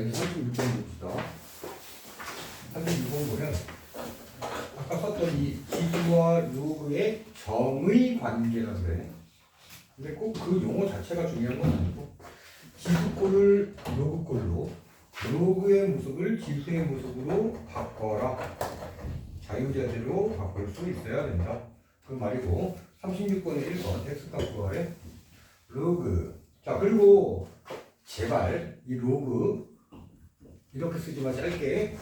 이제 36번 봅시다. 36번 보면 아까 썼던 이 지수와 로그의 점의 관계라고 그래. 근데 꼭 그 용어 자체가 중요한 건 아니고 지수꼴을 로그꼴로 로그의 모습을 지수의 모습으로 바꿔라. 자유자재로 바꿀 수 있어야 된다. 그 말이고 36번의 1번 x값 구하래. 로그. 자 그리고 제발 이 로그 이렇게 쓰지 마. 짧게.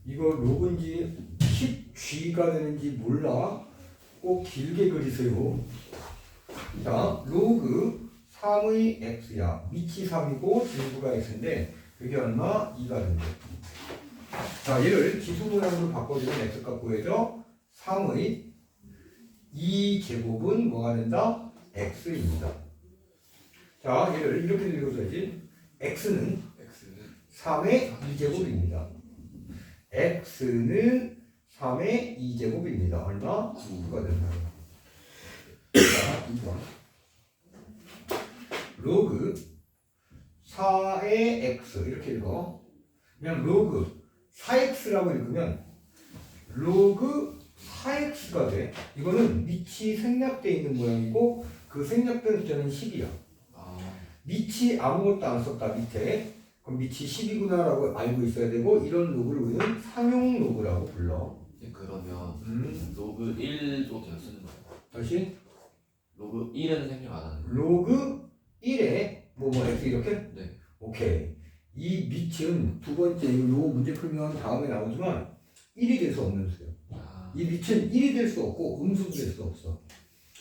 이거 로그인지 10g가 되는지 몰라. 꼭 길게 그리세요. 자 로그 3의 x야. 밑이 3이고 진수가 x인데 그게 얼마? 2가 된대. 자 얘를 지수 모양으로 바꿔주면 x값 구해줘. 3의 2제곱은 뭐가 된다? x입니다. 자 얘를 이렇게 읽어줘야지. x는 3의 2제곱입니다. x는 3의 2제곱입니다. 얼마? 9가 된다. 자 2번 로그 4의 x 이렇게 읽어. 그냥 로그 4x라고 읽으면 로그 4x가 돼. 이거는 밑이 생략되어 있는 모양이고 그 생략된 숫자는 10이야. 밑이 아무것도 안 썼다 밑에. 그럼 밑이 10이구나 라고 알고 있어야 되고 이런 로그를 우리는 상용 로그라고 불러. 그러면 로그 1도 그냥 쓰는 거예요? 다시 로그 1에는 생략 안 하는 거예요? 로그 1에 뭐 x 이렇게? 네. 오케이. 이 밑은 두 번째 이 로그 문제 풀면 다음에 나오지만 1이 될 수 없는 수요. 이 밑은 1이 될 수 없고 음수도 될 수 없어.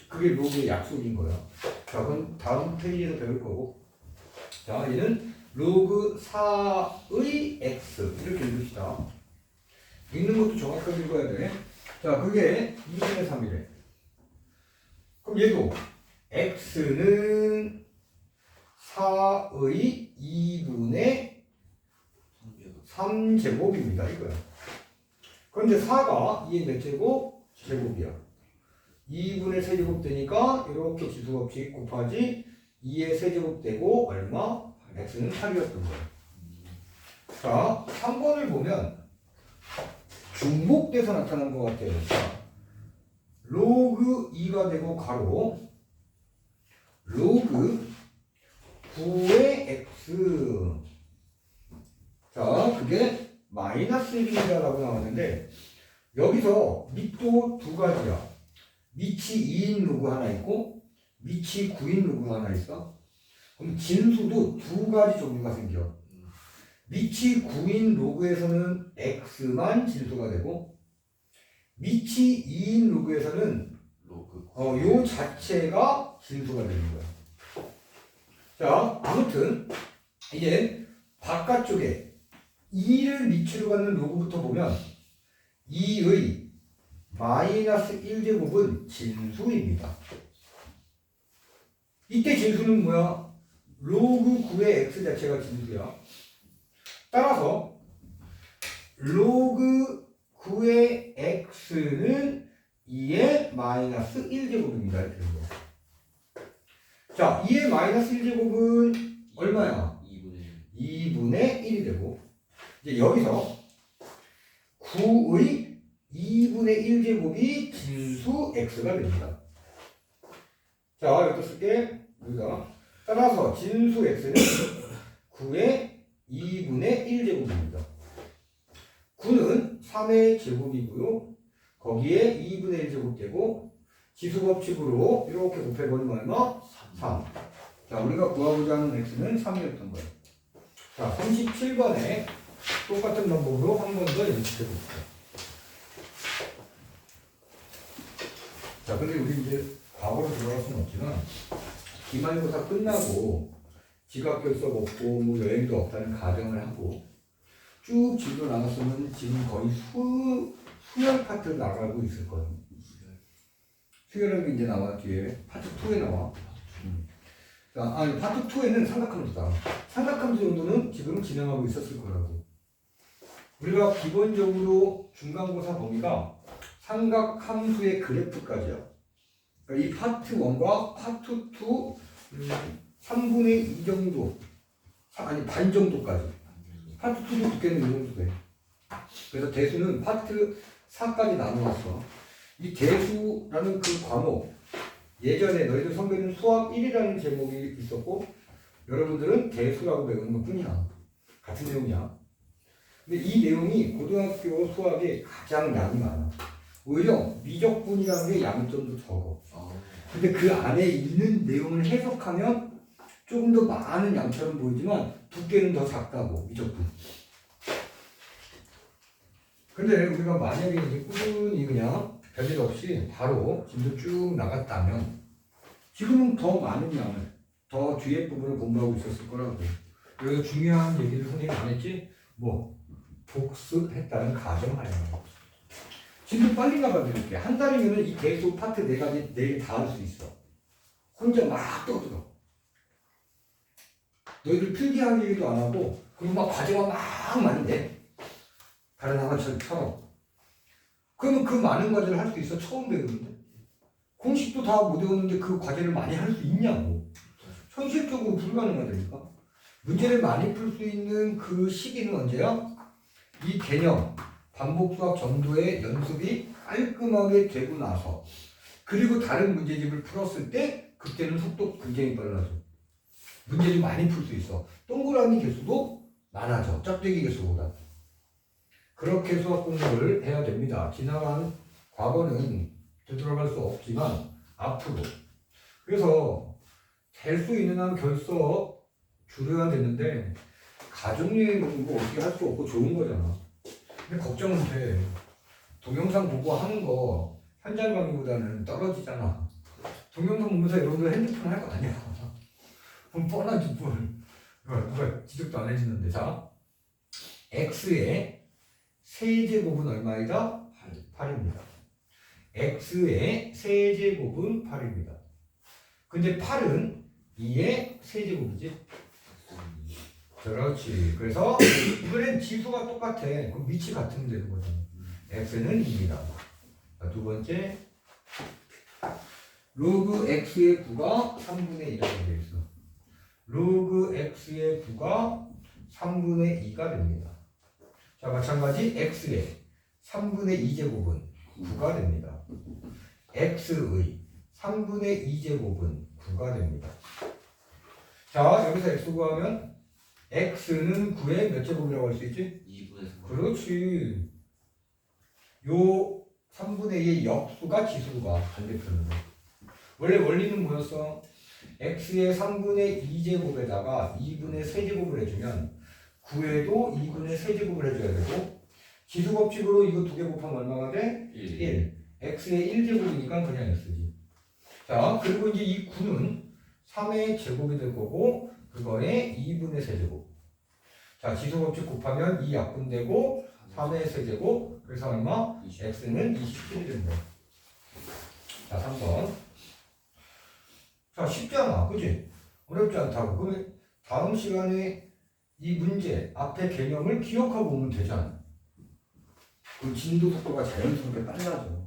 그게 로그의 약속인 거야. 자 그럼 다음 페이지에서 배울 거고. 자 얘는 로그 4의 x 이렇게 읽읍시다. 읽는 것도 정확하게 읽어야 돼. 자 그게 2분의 3이래. 그럼 얘도 x는 4의 2분의 3제곱입니다. 이거야. 그런데 4가 2의 몇 제곱? 제곱이야. 2분의 세제곱 되니까 이렇게 지수 없이 곱하지 2의 세제곱 되고 얼마? x는 8이었던 거야. 자 3번을 보면 중복돼서 나타난 것 같아요. 자, 로그 2가 되고 가로 로그 9의 x. 자 그게 마이너스 1입니다 라고 나왔는데 여기서 밑도 두 가지야. 밑이 2인 로그 하나 있고 밑이 9인 로그 하나 있어. 그럼 진수도 두 가지 종류가 생겨. 밑이 9인 로그에서는 x만 진수가 되고 밑이 2인 로그에서는 로그 요 자체가 진수가 되는 거야. 자 아무튼 이제 바깥쪽에 2를 밑으로 갖는 로그부터 보면 2의 마이너스 1제곱은 진수입니다. 이때 진수는 뭐야? 로그 9의 x 자체가 진수야. 따라서 로그 9의 x는 2의 마이너스 1제곱입니다. 이렇게 되는 거야. 자 2의 마이너스 1제곱은 얼마야? 2분의 1이 되고 이제 여기서 9의 2분의 1제곱이 진수 x가 됩니다. 자 여기다 쓸게. 여기다 따라서 진수 x는 9의 2분의 1제곱입니다. 9는 3의 제곱이고요. 거기에 2분의 1제곱 되고 지수법칙으로 이렇게 곱해버리면 얼마? 3. 자 우리가 구하고자 하는 x는 3이었던 거예요. 자 37번에 똑같은 방법으로 한 번 더 연습해 봅시다. 자 근데 우리 이제 과거로 들어갈 수는 없지만 기말고사 끝나고 지각 결석 없고 뭐 여행도 없다는 가정을 하고 쭉 진도 나갔으면 지금 거의 수열 파트를 나가고 있을 거예요. 수열하는 게 이제 나와 뒤에 파트 2에 나와. 자, 아니 파트 2에는 삼각함수다. 삼각함수 정도는 지금 진행하고 있었을 거라고. 우리가 기본적으로 중간고사 범위가 삼각함수의 그래프까지야. 그러니까 이 파트 1과 파트 2 3분의 2 정도 아니 반 정도까지 파트 2도 두께는 이 정도 돼. 그래서 대수는 파트 4까지 나누었어. 이 대수라는 그 과목, 예전에 너희들 선배는 수학 1이라는 제목이 있었고 여러분들은 대수라고 배우는 것 뿐이야. 같은 내용이야. 근데 이 내용이 고등학교 수학에 가장 양이 많아. 오히려 미적분이라는 게 양이 좀 더 적어. 근데 그 안에 있는 내용을 해석하면 조금 더 많은 양처럼 보이지만 두께는 더 작다고, 미적분. 근데 우리가 만약에 이제 꾸준히 그냥 별일 없이 바로 진도 쭉 나갔다면 지금은 더 많은 양을, 더 뒤에 부분을 공부하고 있었을 거라고. 여기서 중요한 얘기를 선생님이 안 했지? 뭐 복습했다는 가정하에 진도 빨리 나가드릴게. 한 달이면 이 대수 파트 4가지 4개 다 할 수 있어. 혼자 막 떠들어. 너희들 필기하기도 안 하고 그리고 막 과제가 막 많은데 다른 학원처럼 그러면 그 많은 과제를 할 수 있어? 처음 배우는데 공식도 다 못 외우는데 그 과제를 많이 할 수 있냐고. 현실적으로 불가능하다니까. 문제를 많이 풀 수 있는 그 시기는 언제야? 이 개념 반복수학 정도의 연습이 깔끔하게 되고 나서 그리고 다른 문제집을 풀었을 때 그때는 속도 굉장히 빨라져. 문제를 많이 풀 수 있어. 동그라미 개수도 많아져. 짝대기 개수보다. 그렇게 수학 공부를 해야 됩니다. 지나간 과거는 되돌아갈 수 없지만 앞으로. 그래서 될 수 있는 한 결석 줄여야 되는데 가족여행 공부 어떻게 할 수 없고 좋은 거잖아. 근데 걱정은 돼. 동영상 보고 하는 거 현장 강의보다는 떨어지잖아. 동영상 보면서 여러분들 핸드폰 할 거 아니야. 그럼 뻔하지 뭘. 누가 지적도 안 해주는데. 자, x의 세제곱은 얼마이다? 8입니다. x의 세제곱은 8입니다. 근데 8은 2의 세제곱이지? 그렇지. 그래서 이번엔 지수가 똑같아. 그럼 위치 같으면 되는 거잖아. x는 2입니다. 두 번째, 로그 x의 9가 3분의 2라고 되어 있어. 로그 x의 9가 3분의 2가 됩니다. 자, 마찬가지 x의 3분의 2제곱은 9가 됩니다. x의 3분의 2제곱은 9가 됩니다. 자, 여기서 x 구하면 x는 9의 몇 제곱이라고 할 수 있지? 2분의 3. 그렇지. 요 3분의 2의 역수가 지수가 반대편으로. 원래 원리는 뭐였어? x의 3분의 2제곱에다가 2분의 세제곱을 해주면 9에도 2분의 세제곱을 해줘야 되고 지수 법칙으로 이거 두 개 곱하면 얼마가 돼? 1. x의 1제곱이니까 그냥 x지. 자, 그리고 이제 이 9는 3의 제곱이 될 거고 그거에 2분의 세제곱. 자, 지수 법칙 곱하면 2 약분되고 3의 세제곱. 그래서 얼마? x는 27이 된다. 자, 3번. 자, 쉽잖아. 그지? 어렵지 않다고. 그러면 다음 시간에 이 문제 앞에 개념을 기억하고 오면 되잖아. 그 진도 속도가 자연스럽게 빨라져.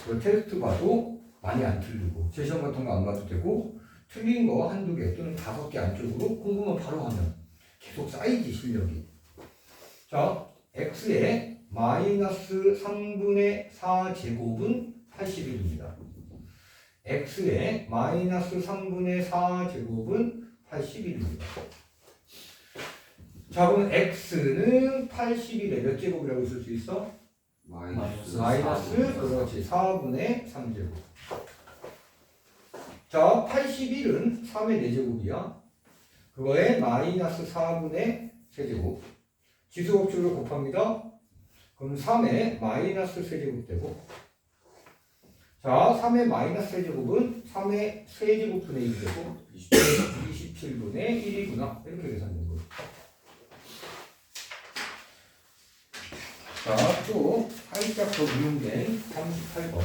그 테스트 봐도 많이 안 틀리고 제시험 같은 거 안 봐도 되고 틀린 거 한두 개 또는 5개 안쪽으로 공부만 바로 하면 계속 쌓이지 실력이. 자, x의 마이너스 3분의 4제곱은 81입니다. x의 마이너스 3분의 4제곱은 81입니다. 자, 그럼 x는 81에 몇 제곱이라고 쓸 수 있어? 마이너스 그렇지 4분의 3제곱. 자, 81은 3의 4제곱이야. 그거에 마이너스 4분의 세제곱. 지수 법칙으로 곱합니다. 그럼 3의 마이너스 세제곱 되고. 자, 3의 마이너스 세제곱은 3의 세제곱분의 1이 되고 27분의 1이구나. 이렇게 계산된 거예요. 자, 또 살짝 더 이용된 38번.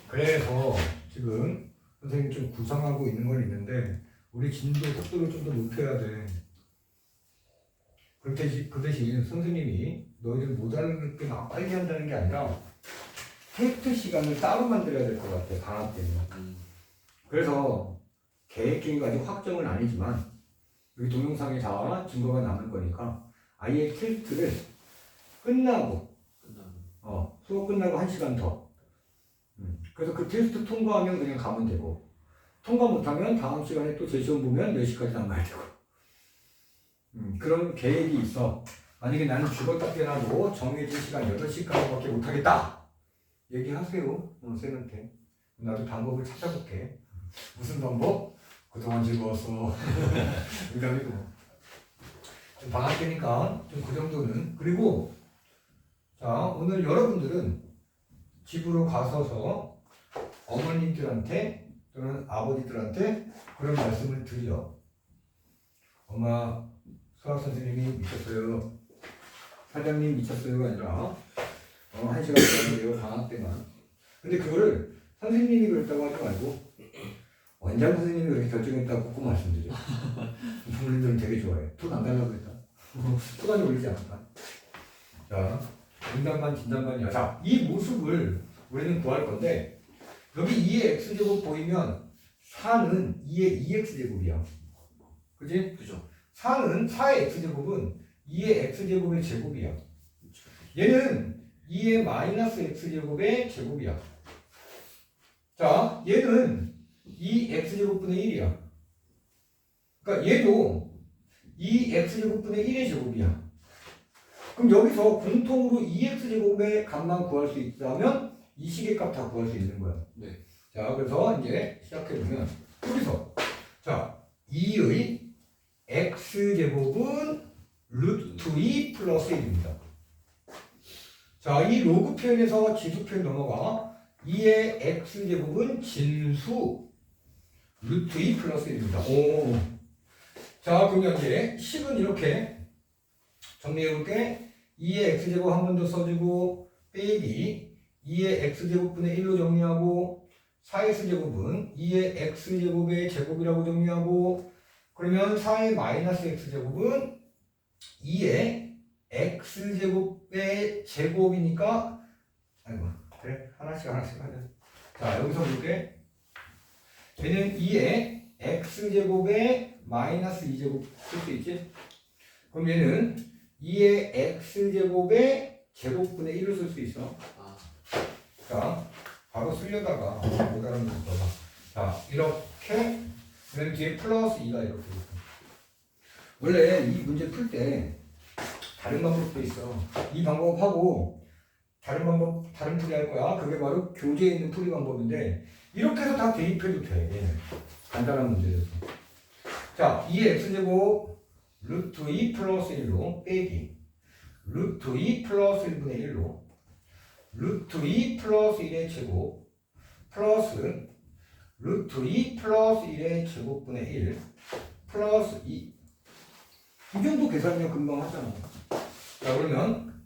그래서 지금 선생님 좀 구상하고 있는 건 있는데 우리 진도 속도를 좀 더 높여야 돼. 그 대신 선생님이 너희들 못 알아듣게 막 빨리 한다는 게 아니라 테스트 시간을 따로 만들어야 될 것 같아, 방학 때는. 그래서 계획적인 아직 확정은 아니지만 여기 동영상에 다 증거가 남을 거니까 아예 테스트를 끝나고 수업 끝나고 1시간 더. 그래서 그 테스트 통과하면 그냥 가면 되고 통과 못하면 다음 시간에 또 재시험 보면 4시까지 남아야 되고 그런 계획이 있어. 만약에 나는 죽었다 깨나도 정해진 시간 8시까지밖에 못하겠다 얘기하세요. 쌤한테. 나도 방법을 찾아볼게. 무슨 방법? 그동안 즐거웠어. 농담이고. 좀 방학 때니까 좀 그 정도는. 그리고 자, 오늘 여러분들은 집으로 가서서 어머님들한테 또는 아버지들한테 그런 말씀을 드려. 엄마, 수학 선생님이 미쳤어요. 사장님 미쳤어요가 아니라 1시간 기다려요, 방학 때만. 근데 그거를 선생님이 그랬다고 하지 말고 원장 선생님이 그렇게 결정했다고 꼭 말씀드려. 부모님들은 되게 좋아해. 돈 안 달라고 했다. 수단이 올리지 않았다. 자, 진단반, 진단반이야. 자, 이 모습을 우리는 구할 건데 여기 2의 x제곱 보이면 4는 2의 2x제곱이야. 그지? 그죠. 4는 4의 x제곱은 2의 x제곱의 제곱이야. 얘는 2의 마이너스 x제곱의 제곱이야. 자, 얘는 2x제곱분의 1이야. 그러니까 얘도 2x제곱분의 1의 제곱이야. 그럼 여기서 공통으로 2x제곱의 값만 구할 수 있다면 이 식의 값 다 구할 수 있는 거야. 네. 자, 그래서 이제 시작해보면 여기서 자, 2의 x제곱은 루트 2 플러스 1입니다. 자, 이 로그 표현에서 지수 표현 넘어가 2의 x제곱은 진수 루트 2 플러스 1입니다. 오. 자, 그러면 이제 식은 이렇게 정리해볼게. 2의 x제곱 한 번 더 써주고 빼기 2의 x제곱분의 1로 정리하고 4x제곱은 2의 x제곱의 제곱이라고 정리하고 그러면 4의 마이너스 x제곱은 2의 x제곱의 제곱이니까 아이고 그래 하나씩 하자. 자 여기서 볼게. 얘는 2의 x제곱의 마이너스 2제곱 쓸 수 있지? 그럼 얘는 2의 x제곱의 제곱분의 1을 쓸 수 있어. 자 바로 쓰려다가 못 알아듣는 거봐. 자 이렇게 그다음에 뒤에 플러스 2가 이렇게 있어. 원래 이 문제 풀 때 다른 방법도 있어. 이 방법하고 다른 방법, 다른 풀이 할 거야. 그게 바로 교재에 있는 풀이 방법인데 이렇게 해서 다 대입해도 돼. 얘는. 간단한 문제에서. 자, 2의 x제곱 루트 2 플러스 1로 빼기 루트 2 플러스 1분의 1로 루트 2 플러스 1의 제곱 플러스 루트 2 플러스 1의 제곱분의 1 플러스 2. 이 정도 계산이면 금방 하잖아. 자, 그러면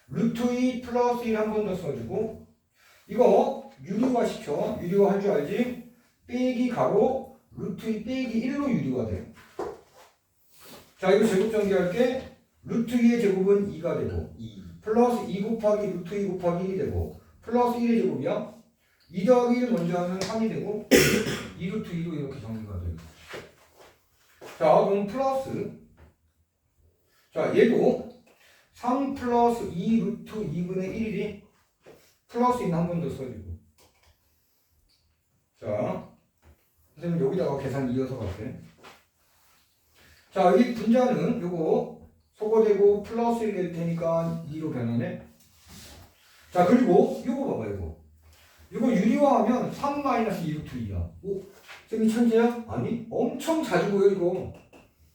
루트 2 플러스 1 한 번 더 써주고 이거 유리화 시켜. 유리화 할 줄 알지? 빼기 가로 루트 2 빼기 1로 유리화 돼. 자, 이거 제곱 전개할게. 루트 2의 제곱은 2가 되고 2. 플러스 2 곱하기 루트 2 곱하기 1이 되고 플러스 1의 제곱이야. 2 더하기 1 먼저 하면 3이 되고 2 루트 2로 이렇게 정리가 돼요. 자, 그럼 플러스 자, 얘도 3 플러스 2 루트 2분의 1이지. 플러스 2는 한 번 더 써주고. 자, 선생님 여기다가 계산 이어서 갈게. 자, 이 분자는 요거 소거되고 플러스 1 될 테니까 2로 변하네. 자, 그리고 요거 봐봐, 요거 유리화하면 3 마이너스 2 루트 2야. 오, 쌤이 천재야? 아니, 엄청 자주 보여, 이거.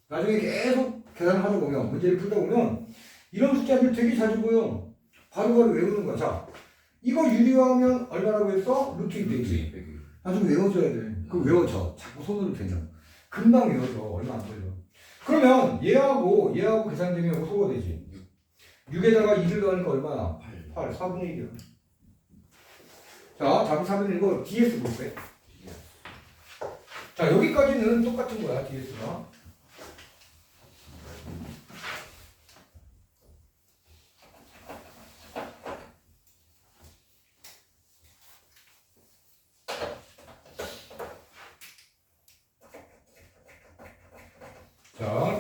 나중에 계속 계산을 하다 보면, 문제를 풀다 보면, 이런 숫자들 되게 자주 보여. 바로바로 외우는 거야. 자, 이거 유리화하면 얼마라고 했어? 루트 2 빼기. 나중에 외워줘야 돼. 그거 외워져. 자꾸 손으로 되냐. 금방 외워져. 얼마 안 걸려. 그러면 얘하고 계산되면 이거 소거되지. 6에다가 2를 더하니까 얼마야? 8. 4분의 1이야. 자, 답이 4분의 1이고 DS 볼게. 자, 여기까지는 똑같은 거야, DS가.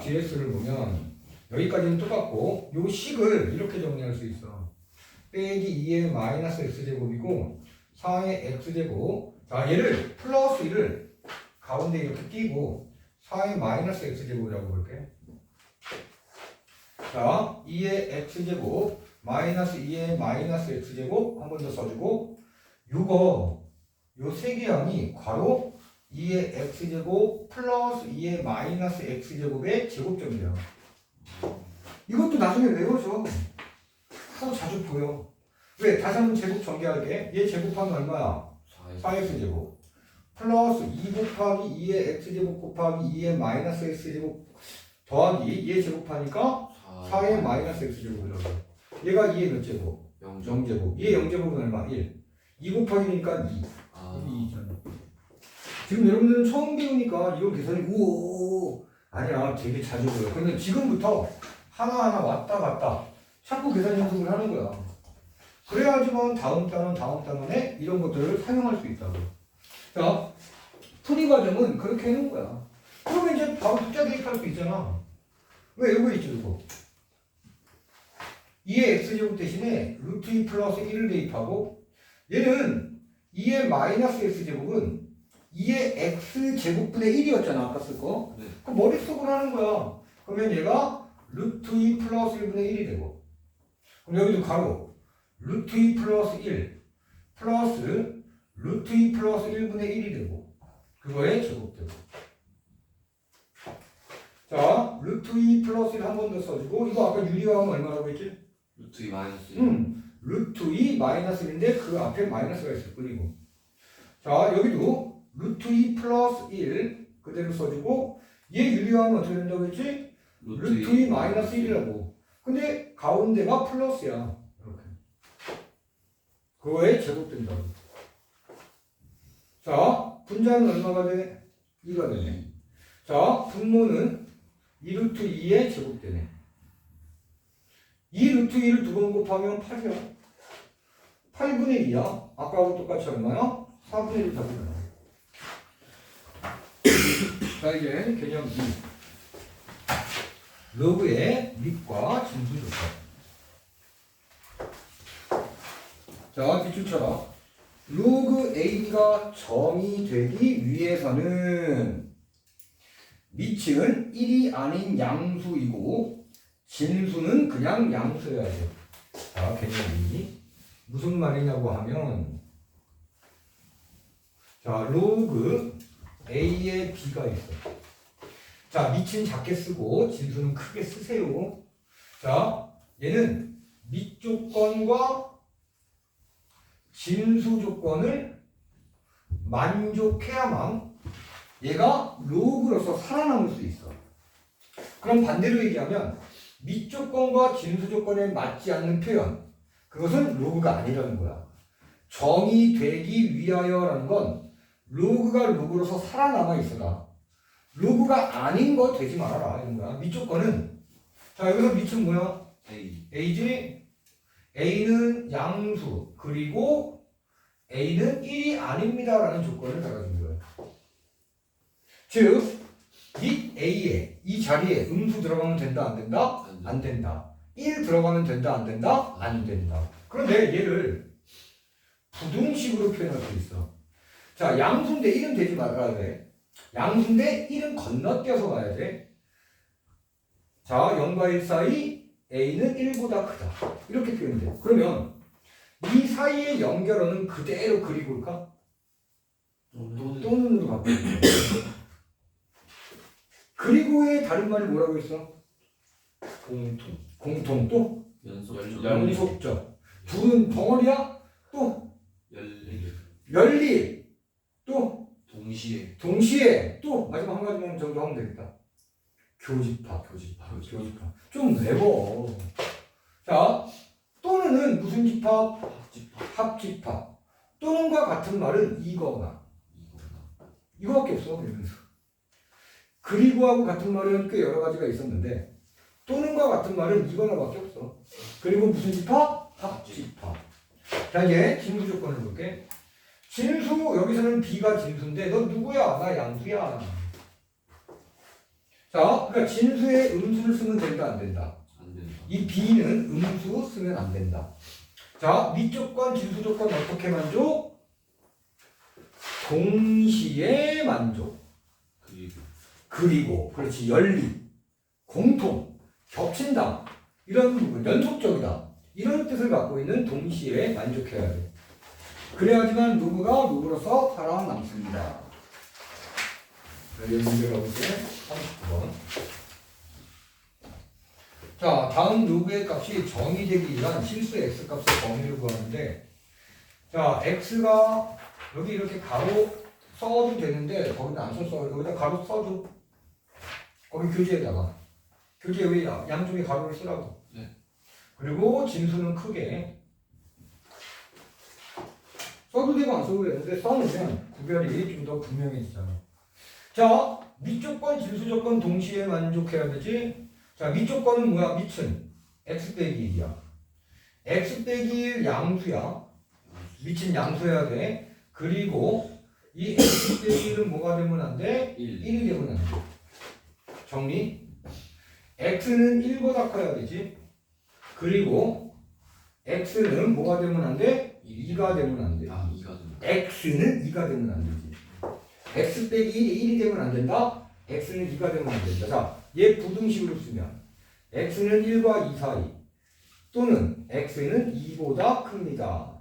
ds를 보면 여기까지는 똑같고 요 식을 이렇게 정리할 수 있어. 빼기 2의 마이너스 x제곱이고 4의 x제곱. 자, 얘를 플러스 1을 가운데 이렇게 띄고 4의 마이너스 x제곱이라고 볼게. 자, 2의 x제곱 마이너스 2의 마이너스 x제곱 한 번 더 써주고 요거 요 세개항이 괄호 2의 x제곱 플러스 2의 마이너스 x제곱의 제곱점이에요. 이것도 나중에 외워줘. 하도 자주 보여. 왜? 다시 한번 제곱 전개할게. 얘 제곱하면 얼마야? 4x제곱 플러스 2 곱하기 2의 x제곱 곱하기 2의 마이너스 x제곱 더하기 얘 제곱하니까 4의 마이너스 x제곱이라고. 얘가 2의 몇 제곱? 0제곱. 얘 0제곱은 얼마? 1. 2 곱하기니까 2. 여기 2잖아. 지금 여러분들은 처음 배우니까 이거 계산이 우오 아니야. 되게 자주 보여. 그러면 지금부터 하나하나 왔다 갔다 자꾸 계산 연습을 하는 거야. 그래야지만 다음 단원에 이런 것들을 사용할 수 있다고. 자, 풀이 과정은 그렇게 해놓은 거야. 그러면 이제 바로 숫자 대입할 수 있잖아. 왜? 이거 있죠, 이거. 2의 x제곱 대신에 루트 2 플러스 1을 대입하고 얘는 2의 마이너스 x제곱은 2의 x제곱분의 1이었잖아. 아까 쓸 거. 네. 그 머릿속으로 하는 거야. 그러면 얘가 루트 2 플러스 1분의 1이 되고 그럼 여기도 가로 루트 2 플러스 1 플러스 루트 2 플러스 1분의 1이 되고 그거에 제곱되고 자 루트 2 플러스 1 한 번 더 써주고 이거 아까 유리화하면 얼마라고 했지? 루트 2 마이너스 1. 루트 2 마이너스 1인데 그 앞에 마이너스가 있을 뿐이고 자 여기도 루트 2 플러스 1 그대로 써주고 얘 유리화하면 어떻게 된다고 했지? 루트 2 마이너스 1이라고. 근데 가운데가 플러스야. 이렇게. 그거에 제곱된다고. 자, 분자는 얼마가 돼? 2가 되네. 자, 분모는 2 루트 2에 제곱되네. 2 루트 2를 두 번 곱하면 8이야. 8분의 2야. 아까하고 똑같이 얼마야? 4분의 1이 답이야. 자, 이제 개념 2. 로그의 밑과 진수 조건. 자, 기출처럼 로그 AB가 정의 되기 위해서는 밑은 1이 아닌 양수이고 진수는 그냥 양수여야 돼. 자, 개념이 무슨 말이냐고 하면 자, 로그 A에 B가 있어. 자, 밑은 작게 쓰고 진수는 크게 쓰세요. 자, 얘는 밑 조건과 진수 조건을 만족해야만 얘가 로그로서 살아남을 수 있어. 그럼 반대로 얘기하면 밑 조건과 진수 조건에 맞지 않는 표현 그것은 로그가 아니라는 거야. 정의되기 위하여라는 건 로그가 로그로서 살아남아 있어라. 로그가 아닌 거 되지 말아라 이런 거야. 밑 조건은 자 여기서 밑은 뭐야? A. A지? A는 양수 그리고 A는 1이 아닙니다라는 조건을 달아준 거예요. 즉 밑 A에 이 자리에 음수 들어가면 된다 안 된다? 안 된다. 1 들어가면 된다 안 된다? 안 된다. 그런데 얘를 부등식으로 표현할 수 있어. 자 양수인데 1은 되지 말아야 돼. 양수인데 1은 건너뛰어서 가야 돼. 자 0과 1 사이 A는 1보다 크다. 이렇게 표현돼. 그러면 이 사이의 연결어는 그대로 그리고 올까? 또는으로 바꿔. 그리고의 다른 말이 뭐라고 했어? 공통 또? 연속적. 둘은 덩어리야? 또? 연리. 또? 동시에. 또? 마지막 한 가지만 정도 하면 되겠다. 교집합. 좀 외워. 자, 또는은 무슨 집합? 합집합. 또는과 같은 말은 이거나. 이거밖에 없어. 그리고하고 같은 말은 꽤 여러 가지가 있었는데 또는과 같은 말은 이거나밖에 없어. 그리고 무슨 집합? 합집합. 자 이제 진수 조건을 볼게. 진수 여기서는 B가 진수인데 너 누구야? 나 양수야. 자, 그러니까 진수에 음수를 쓰면 된다, 안 된다? 안 된다. 이 B는 음수 쓰면 안 된다. 자, 미조건, 진수 조건 어떻게 만족? 동시에 만족. 그리고 그렇지, 연립, 공통, 겹친다. 이런 부분, 연속적이다. 이런 뜻을 갖고 있는 동시에 만족해야 돼. 그래야지만 누구가 누구로서 살아남습니다. 여기 문제가 볼게 39번. 자, 다음 로그의 값이 정의되기 위한 실수 x 값의 범위를 구하는데, 자, x가 여기 이렇게 가로 써도 되는데 거기다 안 썼어. 여기다 가로 써줘. 거기 교재에다가. 교재 왜 양쪽에 가로를 쓰라고. 네. 그리고 진수는 크게 써도 되고 안 써도 되는데 써놓으면 구별이 좀 더 분명해지잖아. 자, 밑조건, 진수조건 동시에 만족해야 되지. 자, 밑조건은 뭐야? 밑은 x 빼기 1이야. x 빼기 1 양수야. 밑은 양수해야 돼. 그리고 이 x 빼기 1은 뭐가 되면 안 돼? 1이 되면 안 돼. 정리. x는 1보다 커야 되지. 그리고 x는 뭐가 되면 안 돼? 2가 되면 안 돼. 아, 2가 된다. x는 2가 되면 안 되지. x 빼기 1이 1이 되면 안 된다. x는 2가 되면 안 된다. 자, 얘 부등식으로 쓰면 x는 1과 2 사이 또는 x는 2보다 큽니다.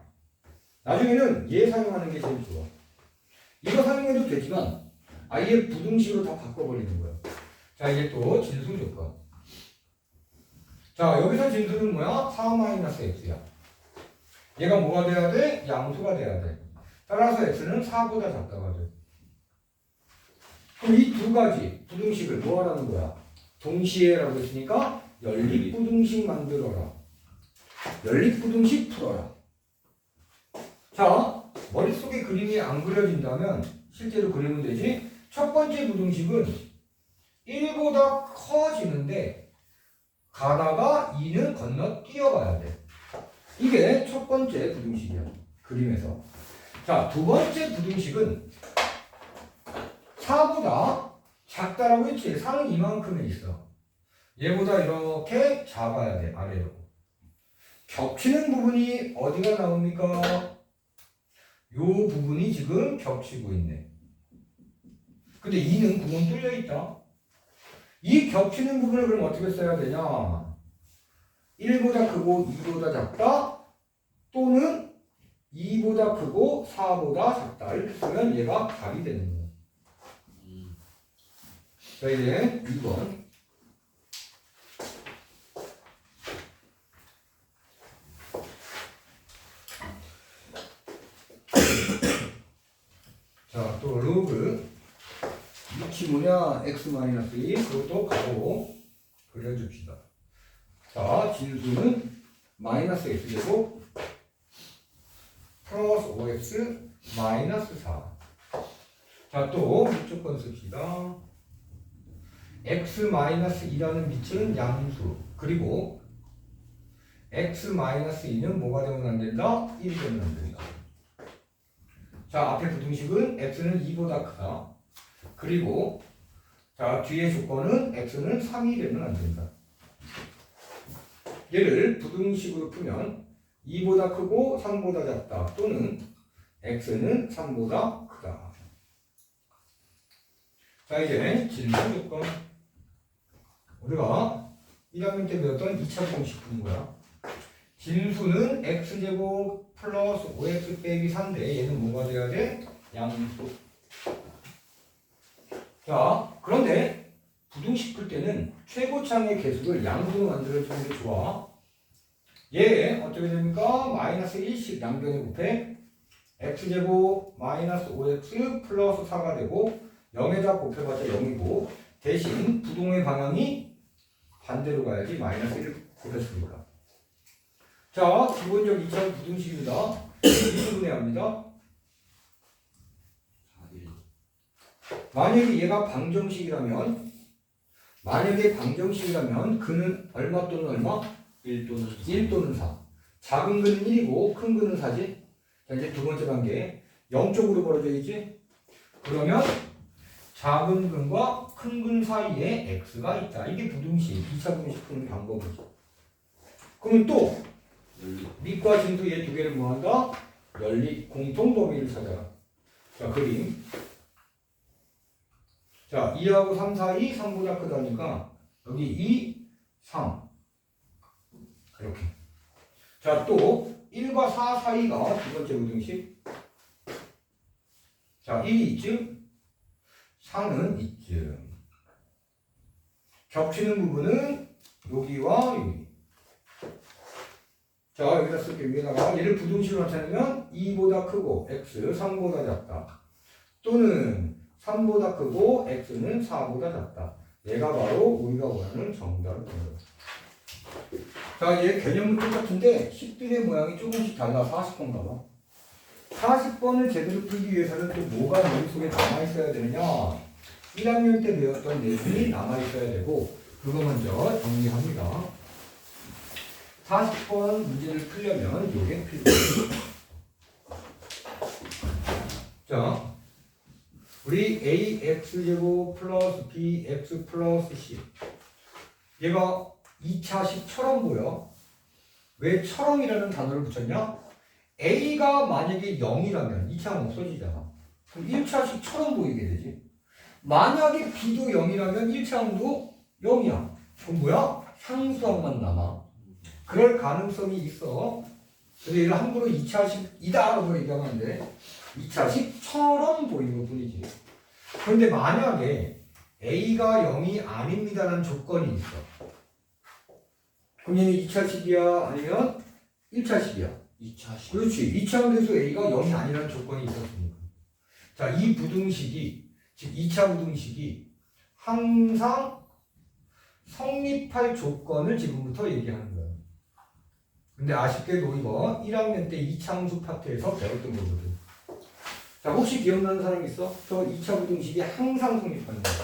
나중에는 얘 사용하는 게 제일 좋아. 이거 사용해도 되지만 아예 부등식으로 다 바꿔버리는 거야. 자, 이제 또 진수 조건. 자, 여기서 진수는 뭐야? 4-x야. 얘가 뭐가 돼야 돼? 양수가 돼야 돼. 따라서 x는 4보다 작다가 돼. 그럼 이 두 가지 부등식을 뭐 하라는 거야? 동시에라고 했으니까 연립부등식 만들어라. 연립부등식 풀어라. 자, 머릿속에 그림이 안 그려진다면 실제로 그리면 되지. 첫 번째 부등식은 1보다 커지는데 가다가 2는 건너 뛰어가야 돼. 이게 첫 번째 부등식이야. 그림에서. 자, 두 번째 부등식은 4보다 작다라고 했지. 4는 이만큼에 있어. 얘보다 이렇게 작아야 돼. 아래로. 겹치는 부분이 어디가 나옵니까? 요 부분이 지금 겹치고 있네. 근데 2는 구멍 뚫려 있다. 이 겹치는 부분을 그럼 어떻게 써야 되냐? 1보다 크고 2보다 작다 또는 2보다 크고 4보다 작다. 이렇게 쓰면 얘가 답이 되는 거예요. 자, 이제 2번. 자, 또 로그 밑이 뭐냐? x-2 그것도 가로 그려줍시다. 자, 진수는 마이너스 x제곱 플러스 5x 마이너스 4. 자, 또 밑조건 씁시다. x-2라는 밑은 양수. 그리고 x-2는 뭐가 되면 안 된다? 1이 되면 안 된다. 자, 앞에 부등식은 x는 2보다 크다. 그리고 자, 뒤에 조건은 x는 3이 되면 안 된다. 얘를 부등식으로 풀면 2보다 크고 3보다 작다 또는 x는 3보다 크다. 자, 이제 진수 조건. 우리가 1학년 때 배웠던 2차 공식 푸는 거야. 진수는 x제곱 플러스 5x 빼기 4인데 얘는 뭐가 돼야 돼? 양수. 자, 그런데 부등식 풀 때는 최고창의 개수를 양수로 만들어주는 게 좋아. 얘 어떻게 됩니까? 마이너스 1씩 양변에 곱해 x제곱 마이너스 5x 플러스 4가 되고 0에다 곱해봤자 0이고 대신 부동의 방향이 반대로 가야지. 마이너스 1 곱했으니까. 자, 기본적 2차 부등식입니다. 2분의 합니다. 만약에 얘가 방정식이라면 그는 얼마 또는 얼마? 1 또는 1 또는 4. 작은 근은 1이고 큰 근은 4지. 자, 이제 두 번째 단계 0쪽으로 벌어져 있지. 그러면 작은 근과 큰 근 사이에 x가 있다. 이게 부등식, 2차 부등식 푸는 방법이죠. 그러면 또 밑과 진수 얘 두 개를 뭐한다? 연립 공통 범위를 찾아라. 자, 그림. 자, 2하고 3 사이 3보다 크다니까 여기 2, 3 이렇게. 자, 또 1과 4 사이가 두 번째 부등식. 자, 1이 있지? 4는 있지. 겹치는 부분은 여기와 여기. 자, 여기다 쓸게. 위에다가 얘를 부등식으로 나타내면 2보다 크고 x 3보다 작다. 또는 3보다 크고 x는 4보다 작다. 얘가 바로 우리가 원하는 정답입니다. 자, 얘 개념은 똑같은데 10들의 모양이 조금씩 달라. 40번가 봐. 40번을 제대로 풀기 위해서는 또 뭐가 머릿속에 남아있어야 되느냐. 1학년 때 배웠던 내용이 남아있어야 되고 그거 먼저 정리합니다. 40번 문제를 풀려면 이게 필요합니다. 자, 우리 ax제곱 플러스 bx 플러스 c 얘가 2차식처럼 보여. 왜 처럼이라는 단어를 붙였냐? a가 만약에 0이라면 2차는 없어지잖아. 그럼 1차식처럼 보이게 되지. 만약에 b도 0이라면 1차항도 0이야. 그럼 뭐야? 상수항만 남아. 그럴 가능성이 있어. 그래서 얘를 함부로 2차식이다라고 얘기하면 안 돼. 2차식처럼 보이는 것 뿐이지. 그런데 만약에 a가 0이 아닙니다라는 조건이 있어. 그럼 얘는 2차식이야? 아니면 1차식이야? 2차식. 그렇지. 2차항에서 a가 0이 아니라는 조건이 있었으니까. 자, 이 부등식이, 즉 2차 부등식이 항상 성립할 조건을 지금부터 얘기하는 거야. 근데 아쉽게도 이거 1학년 때 이차함수 파트에서 배웠던 거거든. 자, 혹시 기억나는 사람 있어? 저 2차 부등식이 항상 성립하는 거야.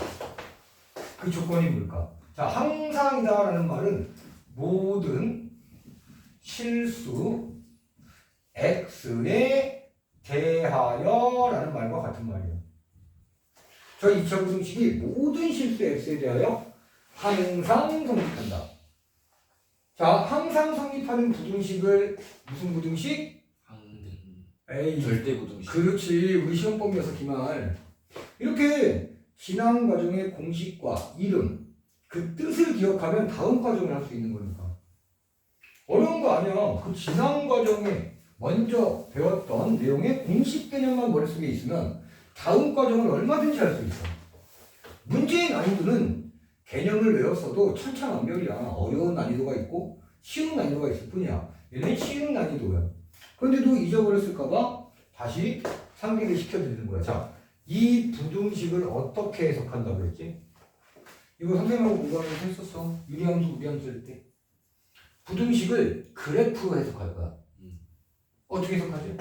그 조건이 뭘까? 자, 항상이다라는 말은 모든 실수 x에 대하여라는 말과 같은 말이야. 저 2차 부등식이 모든 실수 x에 대하여 항상 성립한다. 자, 항상 성립하는 부등식을 무슨 부등식? 에이, 절대 부등식. 그렇지. 우리 시험범위에서 기말. 이렇게 지난 과정의 공식과 이름, 그 뜻을 기억하면 다음 과정을 할 수 있는 거니까. 어려운 거 아니야. 그 지난 과정에 먼저 배웠던 내용의 공식 개념만 머릿속에 있으면 다음 과정을 얼마든지 할 수 있어. 문제의 난이도는 개념을 외웠어도 천차만별이야. 어려운 난이도가 있고 쉬운 난이도가 있을 뿐이야. 얘는 쉬운 난이도야. 그런데도 잊어버렸을까봐 다시 상기를 시켜드리는 거야. 자, 이 부등식을 어떻게 해석한다고 했지? 이거 선생님하고 공부하면서 했었어. 유리함수, 무리함수 할 때. 부등식을 그래프로 해석할 거야. 어떻게 해석하지?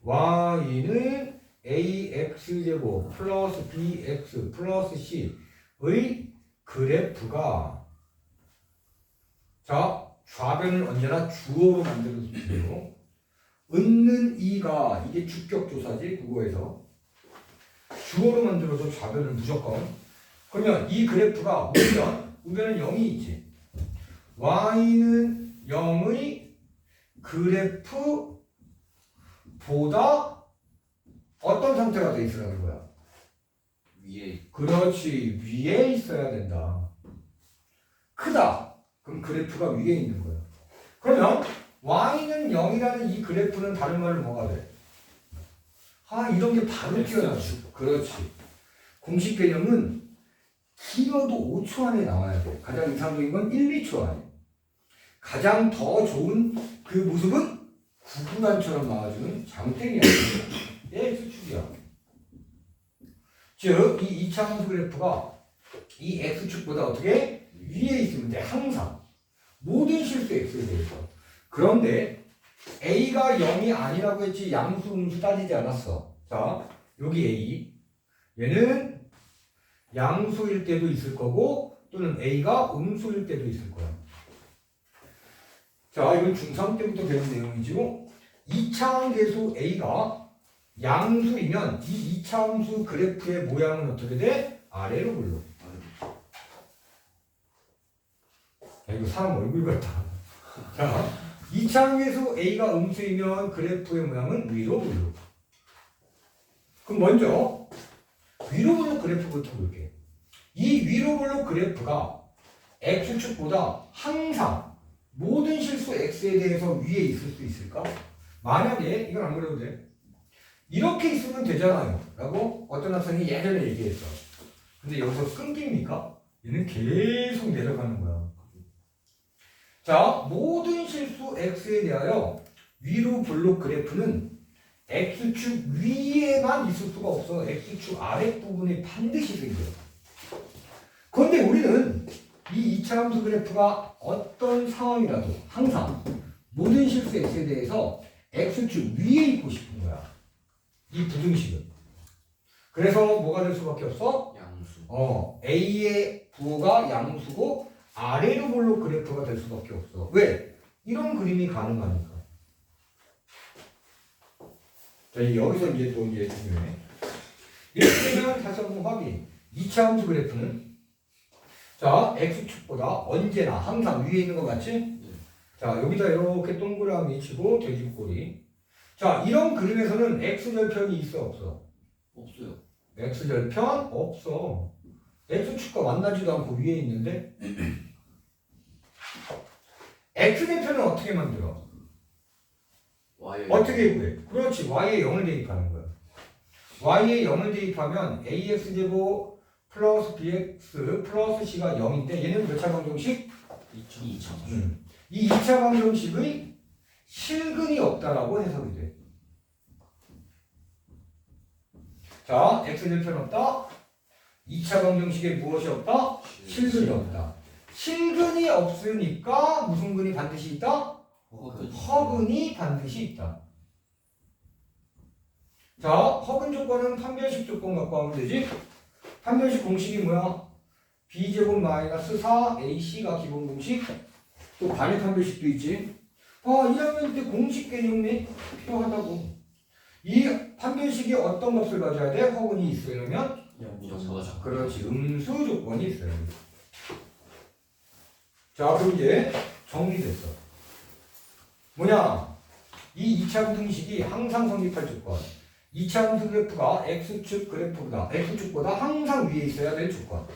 y는 ax제곱 플러스 bx 플러스 c의 그래프가, 자, 좌변을 언제나 주어로 만들어주세요. 은는 2가 이게 주격조사지 국어에서. 주어로 만들어서 좌변을 무조건. 그러면 이 그래프가 우변은 0이 있지. y는 0의 그래프보다 어떤 상태가 돼 있으라는 거야? 위에. 그렇지. 위에 있어야 된다. 크다. 그럼 그래프가 위에 있는 거야. 그러면 y는 0이라는 이 그래프는 다른 말로 뭐가 돼? 아, 이런 게 바로 튀어나오지. 그렇지. 공식 개념은 길어도 5초 안에 나와야 돼. 가장 이상적인 건 1, 2초 안에. 가장 더 좋은 그 모습은 구구단처럼 나와주는 장땡이야. 얘 X축이야. 즉, 이 2차 함수 그래프가 이 X축보다 어떻게? 위에 있으면 돼. 항상. 모든 실수 X에 대해서. 그런데 A가 0이 아니라고 했지 양수, 음수 따지지 않았어. 자, 여기 A. 얘는 양수일 때도 있을 거고 또는 A가 음수일 때도 있을 거야. 자, 이건 중3 때부터 배운 내용이지요. 2차항 계수 A가 양수이면 이 이차함수 그래프의 모양은 어떻게 돼? 아래로 굴러. 야, 이거 사람 얼굴 같다. 자, 이차함수 A가 음수이면 그래프의 모양은 위로 굴러. 그럼 먼저 위로 굴러 그래프부터 볼게. 이 위로 굴러 그래프가 X축보다 항상 모든 실수 X에 대해서 위에 있을 수 있을까? 만약에 이건 안 그래도 돼. 이렇게 있으면 되잖아요 라고 어떤 학생이 예전에 얘기했어. 근데 여기서 끊깁니까? 얘는 계속 내려가는 거야. 자, 모든 실수 X에 대하여 위로 블록 그래프는 X축 위에만 있을 수가 없어. X축 아랫부분에 반드시 생겨. 그런데 우리는 이 이차함수 그래프가 어떤 상황이라도 항상 모든 실수 X에 대해서 X축 위에 있고 싶은 거야. 이 부등식은. 그래서 뭐가 될 수밖에 없어? 양수. A의 부호가 양수고 아래로 볼록 그래프가 될 수밖에 없어. 왜? 이런 그림이 가능하니까. 자, 여기서 이제 또 이제 중요해. 이렇게 되면 다시 한번 확인. 이차함수 그래프는 자, X축보다 언제나 항상 위에 있는 것 같지? 자, 여기다 이렇게 동그라미 치고 돼지꼬리. 자, 이런 그림에서는 X절편이 있어 없어? 없어요. X절편 없어. X축과 만나지도 않고 위에 있는데 X절편은 어떻게 만들어? Y에 어떻게 구해? 그렇지. Y에 0을 대입하는 거야. Y에 0을 대입하면 AX제곱 플러스 BX 플러스 C가 0인데 얘는 몇 차 방정식? 2차. 이 2차 방정식의 실근이 없다라고 해석이 돼. 자, X절편 없다. 2차 방정식에 무엇이 없다? 실근이 없다. 실근이 없으니까 무슨 근이 반드시 있다? 허근이 반드시 있다. 자, 허근 조건은 판별식 조건 갖고 하면 되지? 판별식 공식이 뭐야? B제곱 마이너스 4AC가 기본 공식. 또 반의 판별식도 있지. 1학년 때 공식 개념이 필요하다고. 이 판별식이 어떤 값을 가져야 돼? 허근이 있으려면? 그렇지. 음수 조건이 있어야 돼. 자, 그럼 이제 정리됐어. 뭐냐? 이 2차 부등식이 항상 성립할 조건. 2차 함수 그래프가 X축 그래프보다 X축보다 항상 위에 있어야 될 조건.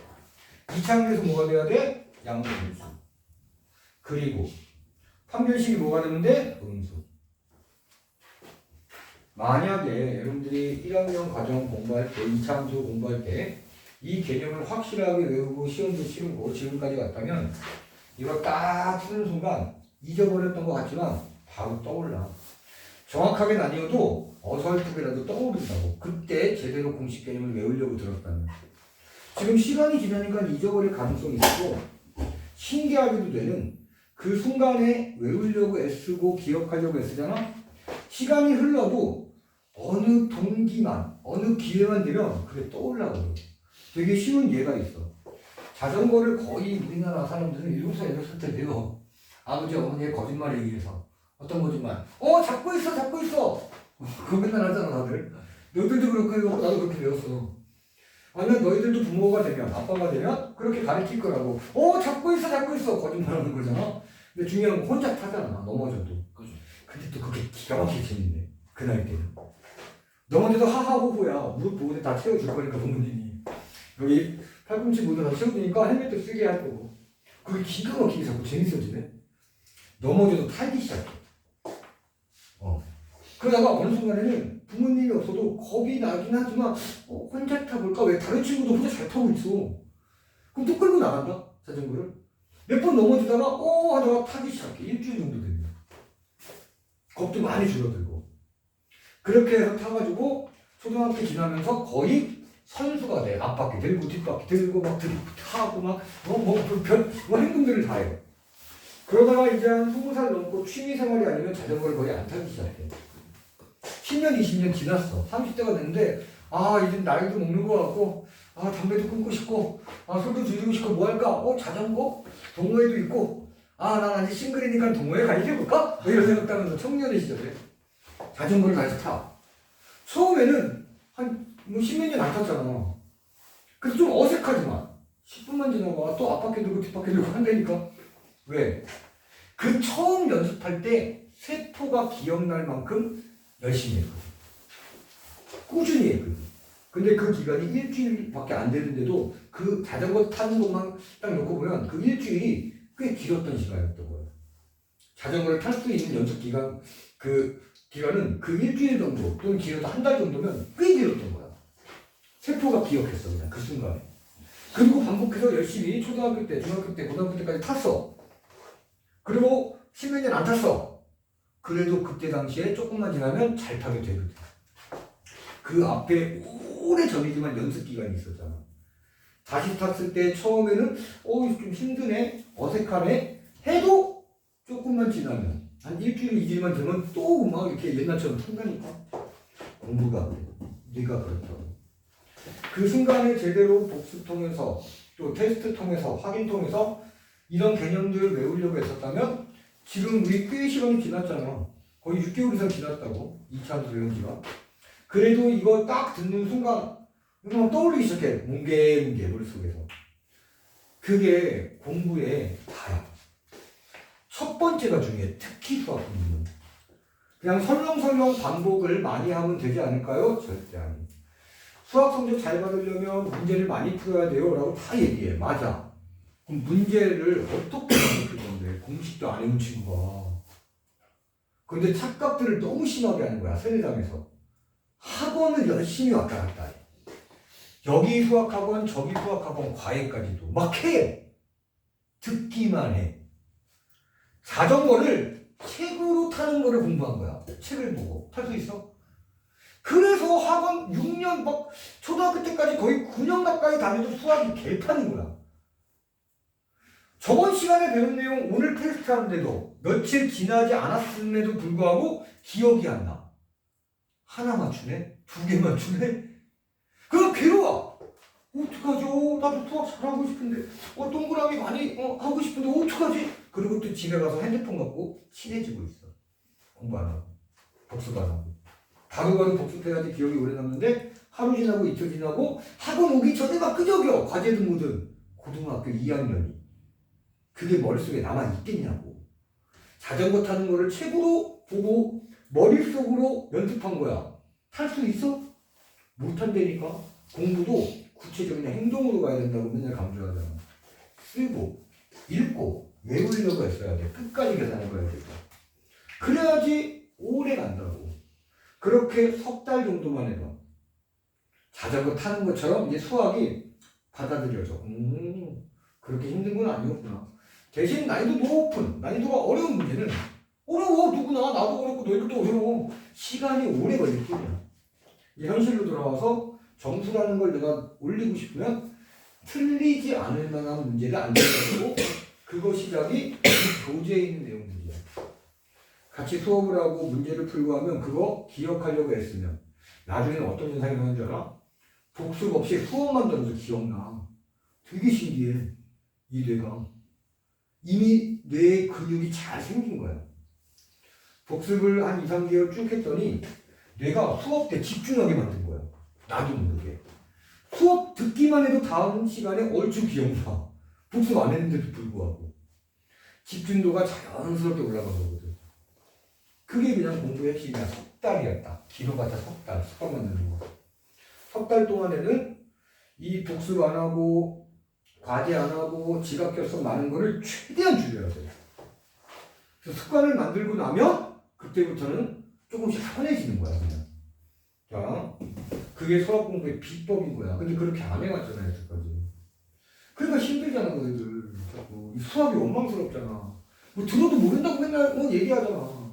2차 함수에서 뭐가 돼야 돼? 양수음수. 그리고 판별식이 뭐가 되는데? 음수. 만약에 여러분들이 1학년 과정 공부할 때 2차 함수 공부할 때 이 개념을 확실하게 외우고 시험도 치르고 지금까지 왔다면 이거 딱 쓰는 순간 잊어버렸던 것 같지만 바로 떠올라. 정확하게는 아니어도 어설프게라도 떠오른다고. 그때 제대로 공식 개념을 외우려고 들었다면. 지금 시간이 지나니까 잊어버릴 가능성이 있고 신기하게도 되는 그 순간에 외우려고 애쓰고 기억하려고 애쓰잖아. 시간이 흘러도 어느 동기만 어느 기회만 되면 그게 떠올라거든. 되게 쉬운 예가 있어. 자전거를 거의 우리나라 사람들은 7살 8살 때 배워. 아버지 어머니의 거짓말에 의해서. 어떤 거짓말? 잡고 있어, 잡고 있어. 그거 맨날 하잖아, 다들. 너희들도 그렇게 배웠고, 나도 그렇게 배웠어. 아니면 너희들도 부모가 되면, 아빠가 되면, 그렇게 가르칠 거라고. 잡고 있어, 잡고 있어. 거짓말 하는 거잖아. 근데 중요한 건 혼자 타잖아, 넘어져도. 그죠. 근데 또 그게 기가 막히게 재밌네. 그 나이 때는. 넘어져도 하하호호야. 무릎 보호대 다 채워줄 거니까, 부모님이. 여기 팔꿈치 모두 다 채워주니까 헬멧도 쓰게 할 거고. 그게 기가 막히게 자꾸 재밌어지네. 넘어져도 탈기 시작해. 그러다가 어느 순간에는 부모님이 없어도 겁이 나긴 하지만 혼자 타볼까? 왜 다른 친구도 혼자 잘 타고 있어. 그럼 또 끌고 나간다 자전거를. 몇 번 넘어지다가 하다가 타기 시작해. 일주일 정도 됩니다. 겁도 많이 줄어들고. 그렇게 해서 타가지고 초등학교 지나면서 거의 선수가 돼. 앞바퀴 들고 뒷바퀴 들고 막 타고 막 행동들을 다 해요. 그러다가 이제 한 20살 넘고 취미생활이 아니면 자전거를 거의 안 타기 시작해. 10년, 20년 지났어. 30대가 됐는데 이제 나이도 먹는 거 같고 담배도 끊고 싶고 술도 줄이고 싶고 뭐 할까? 자전거? 동호회도 있고 난 아직 싱글이니까 동호회 가입해볼까? 이런 생각하면서 청년의 시절에 자전거를 다시 타. 처음에는 한뭐 십몇 년 안 탔잖아. 그래서 좀 어색하지만 10분만 지나고 또 앞바퀴 들고 뒷바퀴 들고 한다니까. 왜? 그 처음 연습할 때 세포가 기억날 만큼 열심히 했거든. 꾸준히 했거든. 근데 그 기간이 일주일밖에 안 되는데도 그 자전거 타는 것만 딱 놓고 보면 그 일주일이 꽤 길었던 시간이었던 거야. 자전거를 탈 수 있는 연습 기간, 그 기간은 그 일주일 정도 또는 길어도 한 달 정도면 꽤 길었던 거야. 세포가 기억했어, 그냥 그 순간에. 그리고 반복해서 열심히 초등학교 때, 중학교 때, 고등학교 때까지 탔어. 그리고 십몇 년 안 탔어. 그래도 그때 당시에 조금만 지나면 잘 타게 되거든. 그 앞에 오래전이지만 연습 기간이 있었잖아. 다시 탔을 때 처음에는 좀 힘드네, 어색하네 해도 조금만 지나면 한 일주일, 이주일만 되면 또 막 이렇게 옛날처럼 탄다니까. 공부가 네가 그렇다고. 그 순간에 제대로 복습 통해서 또 테스트 통해서 확인 통해서 이런 개념들을 외우려고 했었다면 지금 우리 꽤 시간이 지났잖아. 거의 6개월 이상 지났다고. 2차 도형지가. 그래도 이거 딱 듣는 순간 그냥 떠올리기 시작해. 뭉게뭉게 머릿속에서. 그게 공부의 다야. 첫 번째가 중요해. 특히 수학 공부는. 그냥 설렁설렁 반복을 많이 하면 되지 않을까요? 절대 아니에요. 수학 성적 잘 받으려면 문제를 많이 풀어야 돼요 라고 다 얘기해. 맞아. 그럼 문제를 어떻게 풀 건데? 공식도 안 해온 친구가. 근데 착각들을 너무 심하게 하는 거야. 세대장에서. 학원을 열심히 왔다 갔다 해. 여기 수학학원, 저기 수학학원, 과외까지도 막 해. 듣기만 해. 자전거를 책으로 타는 거를 공부한 거야. 책을 보고. 탈 수 있어? 그래서 학원 6년, 막 초등학교 때까지 거의 9년 가까이 다녀도 수학이 개판인 거야. 저번 시간에 배운 내용 오늘 테스트 하는데도 며칠 지나지 않았음에도 불구하고 기억이 안 나. 하나 맞추네? 2개 맞추네? 그럼 괴로워. 어떡하죠? 나도 수학 잘하고 싶은데 동그라미 많이 하고 싶은데 어떡하지? 그리고 또 집에 가서 핸드폰 갖고 친해지고 있어. 공부 안 하고 복습 안 하고 바로바로 복습해야지 기억이 오래 남는데 하루 지나고 이틀 지나고 학원 오기 전에 막 끄적여. 과제든 뭐든. 고등학교 2학년이 그게 머릿속에 남아있겠냐고. 자전거 타는 거를 책으로 보고 머릿속으로 연습한 거야. 탈 수 있어? 못한다니까. 공부도 구체적인 행동으로 가야 된다고 맨날 강조하잖아. 쓰고 읽고 외우려고 했어야 돼. 끝까지 계산해봐야 돼. 그래야지 오래 간다고. 그렇게 석 달 정도만 해봐. 자전거 타는 것처럼 이제 수학이 받아들여져. 그렇게 힘든 건 아니었구나. 대신 난이도 높은, 난이도가 어려운 문제는 어려워. 누구나. 나도 어렵고 너희들도 어려워. 시간이 오래 걸릴 뿐이야. 이제 현실로 돌아와서 점수라는 걸 내가 올리고 싶으면 틀리지 않을 만한 문제를 안 내고 그거 시작이 교재에 있는 내용 문제야. 같이 수업을 하고 문제를 풀고 하면 그거 기억하려고 했으면 나중에는 어떤 현상이 나는 줄 알아? 복습 없이 수업만 들어도 기억나. 되게 신기해. 이 뇌가. 이미 뇌의 근육이 잘 생긴 거야. 복습을 한 2, 3개월 쭉 했더니 뇌가 수업 때 집중하게 만든 거야. 나도 모르게. 수업 듣기만 해도 다음 시간에 얼추 기억나. 복습 안 했는데도 불구하고. 집중도가 자연스럽게 올라간 거거든. 그게 그냥 공부의 핵심이야. 석 달이었다. 길어봤자 석 달. 습관 만드는 거. 석 달 동안에는 이 복습 안 하고 과제 안 하고 지각 결석 많은 거를 최대한 줄여야 돼. 그래서 습관을 만들고 나면 그때부터는 조금씩 편해지는 거야, 그냥. 자, 그게 수학 공부의 비법인 거야. 근데 그렇게 안 해왔잖아, 여태까지. 그러니까 힘들잖아, 너희들. 자꾸. 수학이 원망스럽잖아. 뭐 들어도 모른다고 맨날 얘기하잖아.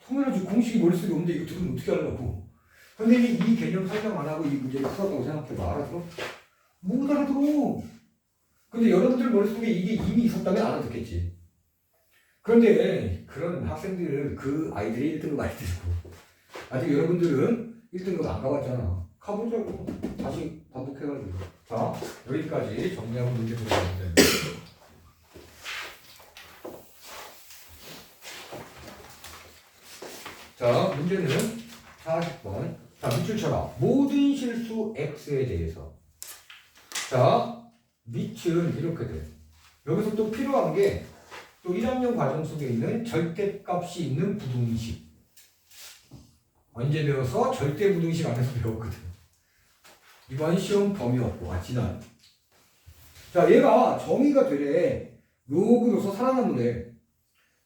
당연하지. 공식이 머릿속에 없는데 이거 들으면 어떻게 하려고. 근데 이 개념 설명 안 하고 이 문제를 풀었다고 생각해봐. 알아들어? 못 알아들어. 근데 여러분들 머릿속에 이게 이미 있었다면 알아듣겠지. 그런데 그런 학생들, 그 아이들이 1등급 아이들이고 아직 여러분들은 1등급 안 가봤잖아. 가보자고. 다시 반복해가지고. 자, 여기까지 정리하고 문제 보겠습니다. 자, 문제는 40번. 자, 밑줄 쳐라. 모든 실수 x에 대해서. 자, 밑은 이렇게 돼. 여기서 또 필요한 게 또 1학년 과정 속에 있는 절대값이 있는 부등식. 언제 배워서? 절대부등식 안에서 배웠거든. 이번 시험 범위 없고, 지난. 자, 얘가 정의가 되래. 로그로서 살아남으래.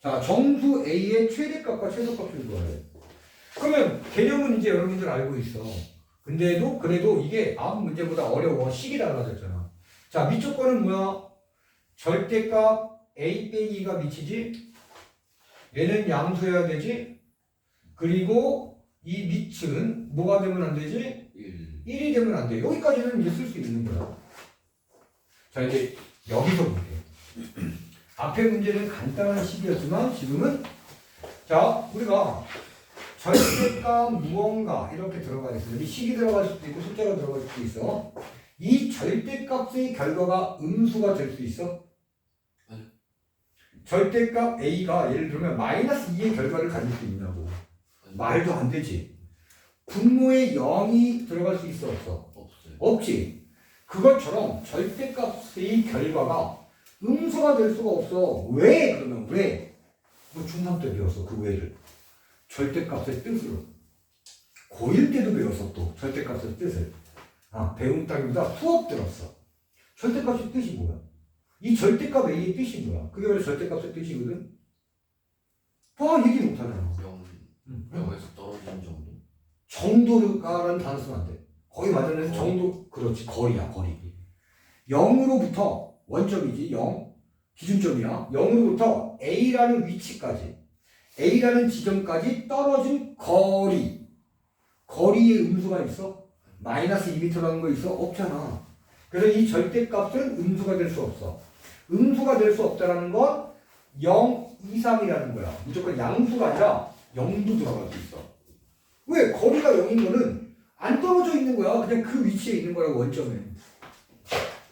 자, 정수 A의 최대값과 최소값을 구하래. 그러면 개념은 이제 여러분들 알고 있어. 근데도 그래도 이게 아무 문제보다 어려워. 식이 달라졌잖아. 자, 밑 조건은 뭐야? 절대값 A 빼기가 미치지? 얘는 양수여야 되지? 그리고 이 밑은 뭐가 되면 안 되지? 1이 되면 안 돼. 여기까지는 이제 쓸 수 있는 거야. 자, 이제 여기서 볼게. 앞에 문제는 간단한 식이었지만 지금은 자, 우리가 절대값 무언가 이렇게 들어가 있어. 여기 식이 들어갈 수도 있고 숫자가 들어갈 수도 있어. 이 절대값의 결과가 음수가 될 수 있어? 절대값 A가 예를 들면 마이너스 2의 결과를 가질 수 있냐고. 말도 안 되지. 분모에 0이 들어갈 수 있어 없어? 없어요. 없지. 그것처럼 절대값의 결과가 음수가 될 수가 없어. 왜? 그러면 왜? 뭐 중3 때 배웠어 그 왜를. 절대값의 뜻으로. 고1 때도 배웠어 또 절대값의 뜻을. 배운 따기보다 수업 들었어. 절대값의 뜻이 뭐야? 이 절대값 A의 뜻이 뭐야? 그게 원래 절대값의 뜻이거든? 얘기 못하잖아. 0에서 떨어진 정도? 정도가라는 단어 쓰면 안 돼. 거의 맞아내서 정도, 그렇지. 거리야, 거리. 0으로부터, 원점이지, 0. 기준점이야. 0으로부터 A라는 위치까지, A라는 지점까지 떨어진 거리. 거리에 음수가 있어? 마이너스 2m라는 거 있어? 없잖아. 그래서 이 절대값은 음수가 될 수 없어. 음수가 될 수 없다는 건 0 이상이라는 거야. 무조건 양수가 아니라 0도 들어갈 수 있어. 왜? 거리가 0인 거는 안 떨어져 있는 거야. 그냥 그 위치에 있는 거라고 원점에.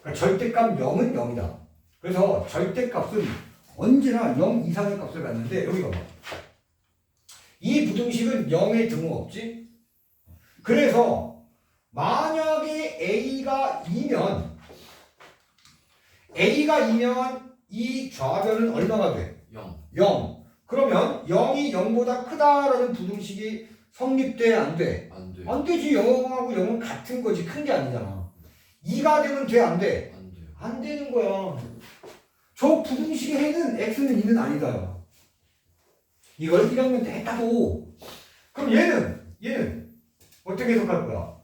그러니까 절대값 0은 0이다. 그래서 절대값은 언제나 0 이상의 값을 갖는데 여기 봐봐. 이 부등식은 0의 등호 없지? 그래서 만약에 A가 2면 이 좌변은 얼마가 돼? 0. 그러면 0이 0보다 크다라는 부등식이 성립돼? 안 돼? 안 돼요. 안 되지. 0하고 0은 같은 거지. 큰 게 아니잖아. 2가 되면 돼? 안 돼? 안 돼요. 안 되는 거야. 저 부등식의 해는 x는 2는 아니다. 이걸 1학년 때 했다고. 그럼 얘는 어떻게 해석할 거야?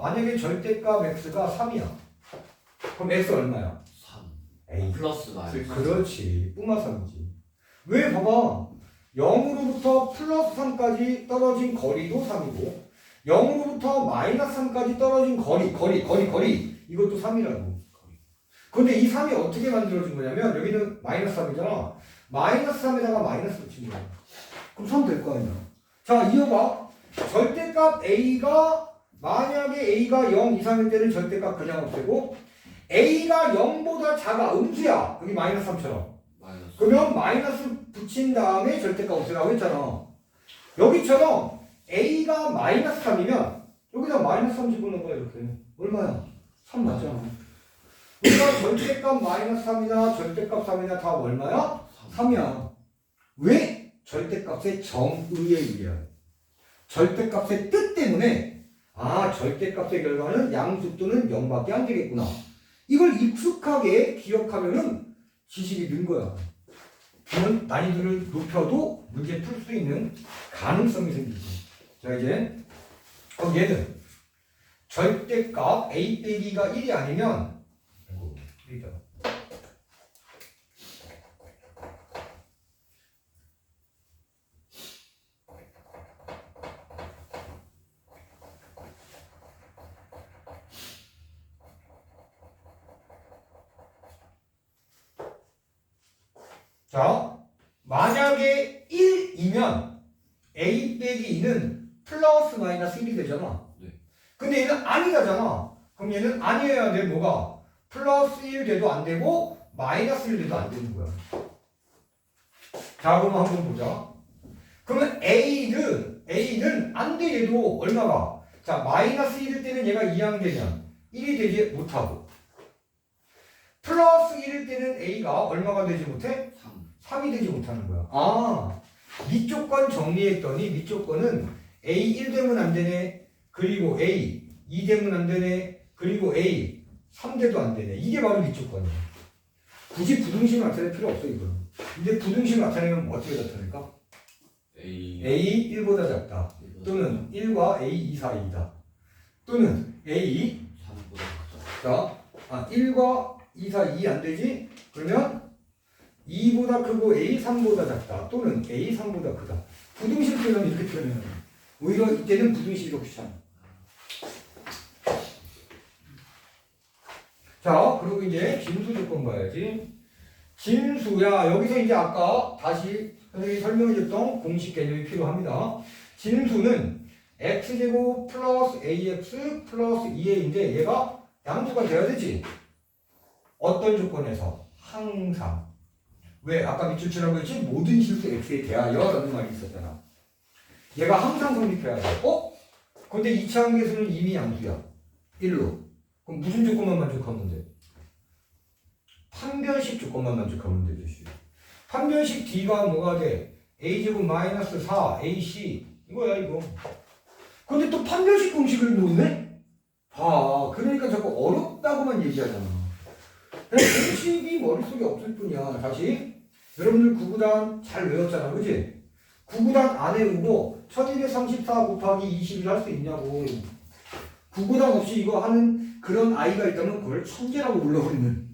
만약에 절대값 x가 3이야. 그럼 x 얼마야? 3. 에이. 플러스 마이너스. 그렇지. 뿌마 3이지. 왜? 봐봐. 0으로부터 플러스 3까지 떨어진 거리도 3이고 0으로부터 마이너스 3까지 떨어진 거리 이것도 3이라고. 근데 이 3이 어떻게 만들어진 거냐면 여기는 마이너스 3이잖아. 마이너스 3에다가 마이너스 붙인 거야. 그럼 3 될 거 아니야. 자, 이어봐. 절대값 A가 만약에 A가 0 이상일 때는 절대값 그냥 없애고 A가 0보다 작아. 음수야. 여기 마이너스 3처럼. 마이너스. 그러면 마이너스 붙인 다음에 절대값 없애라고 했잖아. 여기처럼 A가 마이너스 3이면 여기다 마이너스 3 집어넣은 거야 이렇게. 얼마야? 3 맞잖아. 그러니까 절대값 마이너스 3이나 절대값 3이나 다 얼마야? 3이야. 왜? 절대값의 정의에 의해. 절대값의 뜻 때문에 절대값의 결과는 양수 또는 0밖에 안 되겠구나. 이걸 익숙하게 기억하면은 지식이 는 거야. 그러면 난이도를 높여도 문제 풀 수 있는 가능성이 생기지. 자, 이제 그럼 얘는 절대값 A 빼기가 1이 아니면 자, 만약에 1이면 A 빼기 2는 플러스 마이너스 1이 되잖아. 네. 근데 얘는 아니라잖아. 그럼 얘는 아니어야 돼. 뭐가? 플러스 1 돼도 안 되고 마이너스 1 돼도 안 되는 거야. 자, 그럼 한번 보자. 그러면 A는 근데 얘도 얼마가? 자, 마이너스 1일 때는 얘가 2항 되면 1이 되지 못하고 플러스 1일 때는 A가 얼마가 되지 못해? 3이 되지 못하는 거야. 아, 밑쪽 건 정리했더니 밑쪽 거는 A 1 되면 안 되네. 그리고 A 2 되면 안 되네. 그리고 A 3대도 안 되네. 이게 바로 밑쪽 건이야. 굳이 부등식 나타낼 필요 없어 이거는. 근데 부등식 나타내면 어떻게 나타낼까? A 1보다 작다. 또는 1과 A 2 사이이다. 또는 A 3보다 자, 1과 2 사이 안 되지? 그러면 2보다 크고 A 3보다 작다. 또는 A 3보다 크다. 부등식 표현 이렇게 표현해요. 오히려 이때는 부등식이 더 귀찮아. 자, 그리고 이제 진수 조건 봐야지. 진수야, 여기서 이제 아까 다시 선생님이 설명해줬던 공식 개념이 필요합니다. 진수는 x제곱 플러스 ax 플러스 2a인데 얘가 양수가 돼야 되지. 어떤 조건에서? 항상. 왜? 아까 밑줄 치라고 했지? 모든 실수 x에 대하여 라는 말이 있었잖아. 얘가 항상 성립해야 돼. 근데 2차 함계수는 이미 양수야. 1로. 그럼 무슨 조건만 만족하면 돼? 판별식 조건만 만족하면 되듯이. 판별식 D가 뭐가 돼? A제곱 마이너스 4 AC 이거야 이거. 근데 또 판별식 공식을 놓네? 그러니까 자꾸 어렵다고만 얘기하잖아. 공식이 머릿속에 없을 뿐이야. 다시 여러분들 구구단 잘 외웠잖아, 그지? 구구단 안 외우고 1234 곱하기 20을 할 수 있냐고. 구구단 없이 이거 하는 그런 아이가 있다면 그걸 천재라고 불러버리는.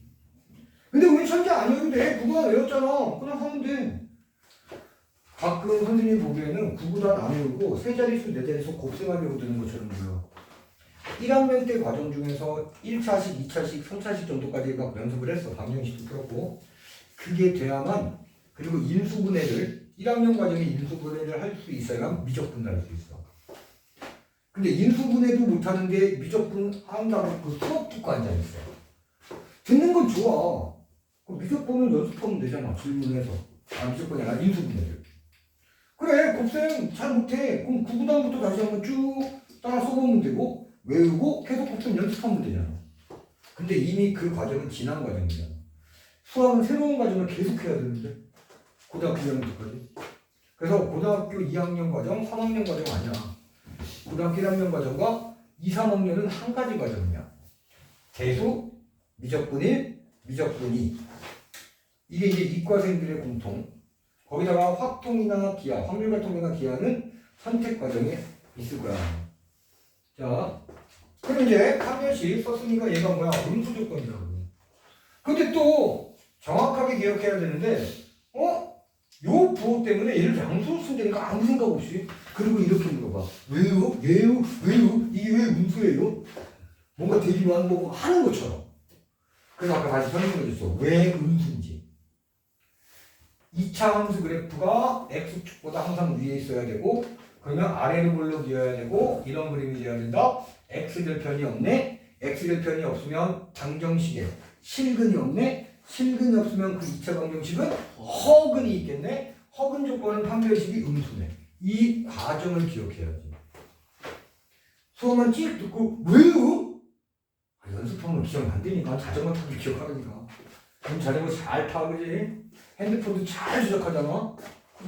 근데 왜 천재 아니어도 돼? 구구단 외웠잖아. 그냥 하면 돼. 가끔 선생님 보기에는 구구단 안 외우고 세 자릿수, 네 자릿수 곱셈하려고 드는 것처럼 보여. 1학년 때 과정 중에서 1차식, 2차식, 3차식 정도까지 막 연습을 했어. 방정식도 풀었고. 그게 돼야만, 그리고 인수분해를 1학년 과정에 인수분해를 할 수 있어야만 미적분할 수 있어. 근데 인수분해도 못하는데 미적분 한다고 그 수업 듣고 앉아있어. 듣는 건 좋아. 미적분을 연습하면 되잖아. 질문해서. 미적분이 아니라 인수분해를. 그래, 곱셈 잘 못해. 그럼 구구단부터 다시 한번 쭉 따라 써보면 되고, 외우고 계속 곱셈 연습하면 되잖아. 근데 이미 그 과정은 지난 과정이잖아. 수학은 새로운 과정을 계속 해야 되는데, 고등학교 2학년까지. 그래서 고등학교 2학년 과정, 3학년 과정 아니야. 고등학교 1학년 과정과 2, 3학년은 한 가지 과정이야. 계수, 미적분일, 미적분이. 이게 이제 이과생들의 공통. 거기다가 확통이나 기하, 확률과통이나 기하는 선택 과정에 있을 거야. 자, 그럼 이제 판별식 썼으니까 얘가 뭐야? 음수 조건이라고. 근데 또 정확하게 기억해야 되는데, 요 부호 때문에 얘를 양수로 쓴다니까 아무 생각 없이. 그리고 이렇게 물어봐. 왜요? 왜요? 왜요? 이게 왜 음수예요? 뭔가 대비만 보고 하는 것처럼. 그래서 아까 다시 설명해 줬어. 왜 음수인지. 2차 함수 그래프가 x축보다 항상 위에 있어야 되고, 그러면 아래로 볼록 이어야 되고, 이런 그림이 되어야 된다. x절편이 없네. x절편이 없으면 방정식에 실근이 없네. 실근이 없으면 그 2차 방정식은 허근이 있겠네. 허근 조건은 판별식이 음수네. 이 과정을 기억해야지. 수업만 찍 듣고 왜요? 연습하면 기억 안 되니까. 자전거 타기 기억하라니까. 그럼 자전거 잘 타, 그지? 핸드폰도 잘 조작하잖아.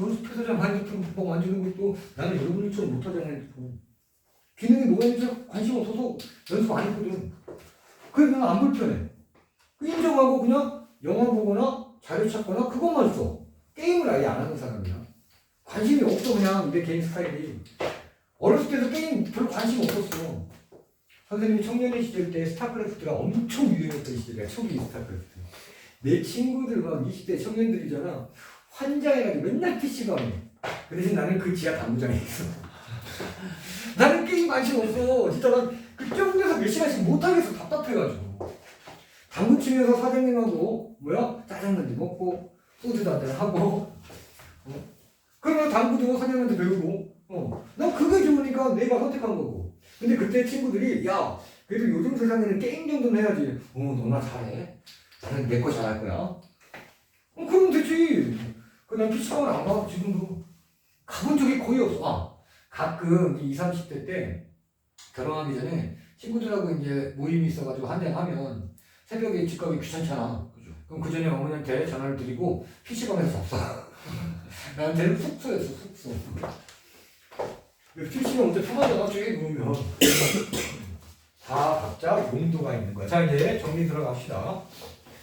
연습해서 그냥 핸드폰 뭐 만지는 것도 나는 여러분들처럼 못하잖아. 핸드폰. 기능이 뭐가 있는지 관심 없어서 연습 안 했거든. 그래 그냥 안 불편해. 인정하고 그냥 영화 보거나 자료 찾거나 그것만 써. 게임을 아예 안 하는 사람이야. 관심이 없어. 그냥 내 개인 스타일이. 어렸을 때도 게임 별로 관심 없었어. 선생님이 청년의 시절 때 스타크래프트가 엄청 유행했던 시절이야. 초기 스타크래프트. 내 친구들 막 20대 청년들이잖아. 환장해가지고 맨날 PC방 해. 그 대신 나는 그 지하 당구장에 있어. 나는 게임 관심 없어. 진짜 난그 좁은 데서 몇 시간씩 못하겠어. 답답해가지고. 당구 치면서 사장님하고 짜장면도 먹고 소주도 한잔 하고 그러면 당구도 사장님한테 배우고 난 그게 좋으니까 내가 선택한 거고. 근데 그때 친구들이 야 그래도 요즘 세상에는 게임 정도는 해야지. 너나 잘해. 나는 내 거 잘할 거야. 그러면 되지. 난 PC방을 안 가. 지금도 가본 적이 거의 없어. 가끔 20, 30대 때 결혼하기 전에 친구들하고 이제 모임이 있어가지고 한잔 하면 새벽에 집 가기 귀찮잖아. 그죠. 그럼 그 전에 어머니한테 전화를 드리고 PC방에서 잡사. 나한테는 숙소였어, 숙소. PC방 언제 편하잖아, 저기 누우면. 다 각자 용도가 있는 거야. 자, 이제 정리 들어갑시다.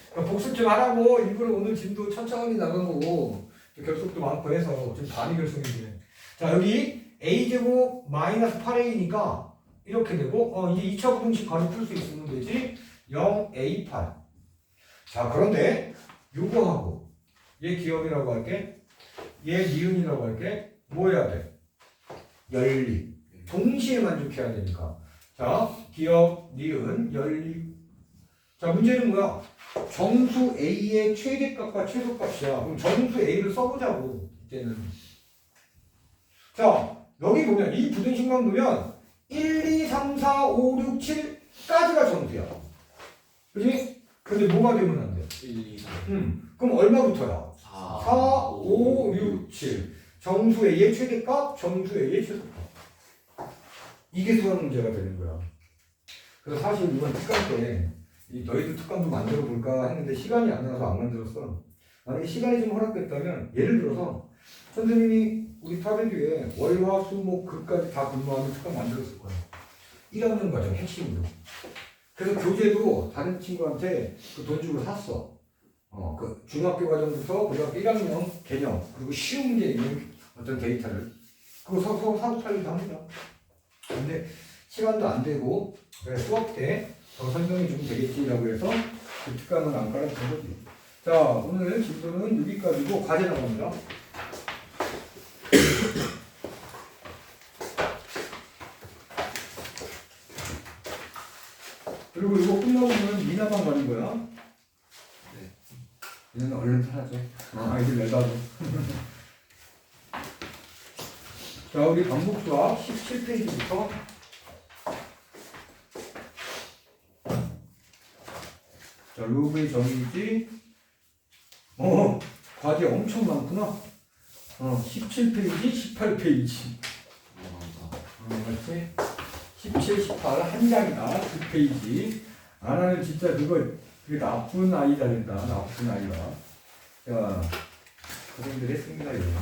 그러니까 복습 좀 하라고 일부러 오늘 짐도 천천히 나간 거고 결속도 많고 해서 지금 반이 결속인데. 자, 여기 a제곱 마이너스 8a니까 이렇게 되고 이제 2차 부등식 바로 풀 수 있으면 되지. 0a8. 자, 그런데 요거하고 얘 기억이라고 할게. 얘 니은이라고 할게. 뭐 해야 돼? 연립. 동시에 만족해야 되니까. 자, 기억, 니은, 연립. 자, 문제는 뭐야? 정수 A의 최대값과 최소값이야. 그럼 정수 A를 써보자고, 이때는. 자, 여기 보면, 이 부등식만 보면, 1, 2, 3, 4, 5, 6, 7까지가 정수야. 그지? 근데 뭐가 되면 안 돼? 1, 2, 3, 그럼 얼마부터야? 4, 4, 5, 6, 7. 정수 A의 최대값, 정수 A의 최소값. 이게 수학 문제가 되는 거야. 그래서 사실 이번 특강 때 너희들 특강도 만들어 볼까 했는데 시간이 안 나서 안 만들었어. 만약에 시간이 좀 허락됐다면 예를 들어서 선생님이 우리 타베듀에 월화수목 금까지 다 근무하는 특강 만들었을 거야. 1학년 과정 핵심으로. 그래서 교재도 다른 친구한테 그 돈 주고 샀어. 그 중학교 과정부터 고등학교 1학년 개념 그리고 쉬운 문제 있는 어떤 데이터를 그거 서로 사고 팔기도 합니다. 근데 시간도 안 되고 수업 때 더 설명해 주면 되겠지라고 해서 그 특강은 안 깔아준 거지. 자, 오늘 진도는 여기까지고 과제 나갑니다. 그리고 이거 끝나면 미나방 가는 거야. 네. 얘는 얼른 사라져. 아이들 내다줘. 자, 우리 반복 수학 17페이지부터 자, 로그의 정의지. 과제 엄청 많구나. 17페이지, 18페이지. 맞지? 17, 18 한 장이다. 2페이지. 안 하면 진짜 그게 나쁜 아이다 된다. 나쁜 아이다. 자, 고생들 했습니다, 여러분.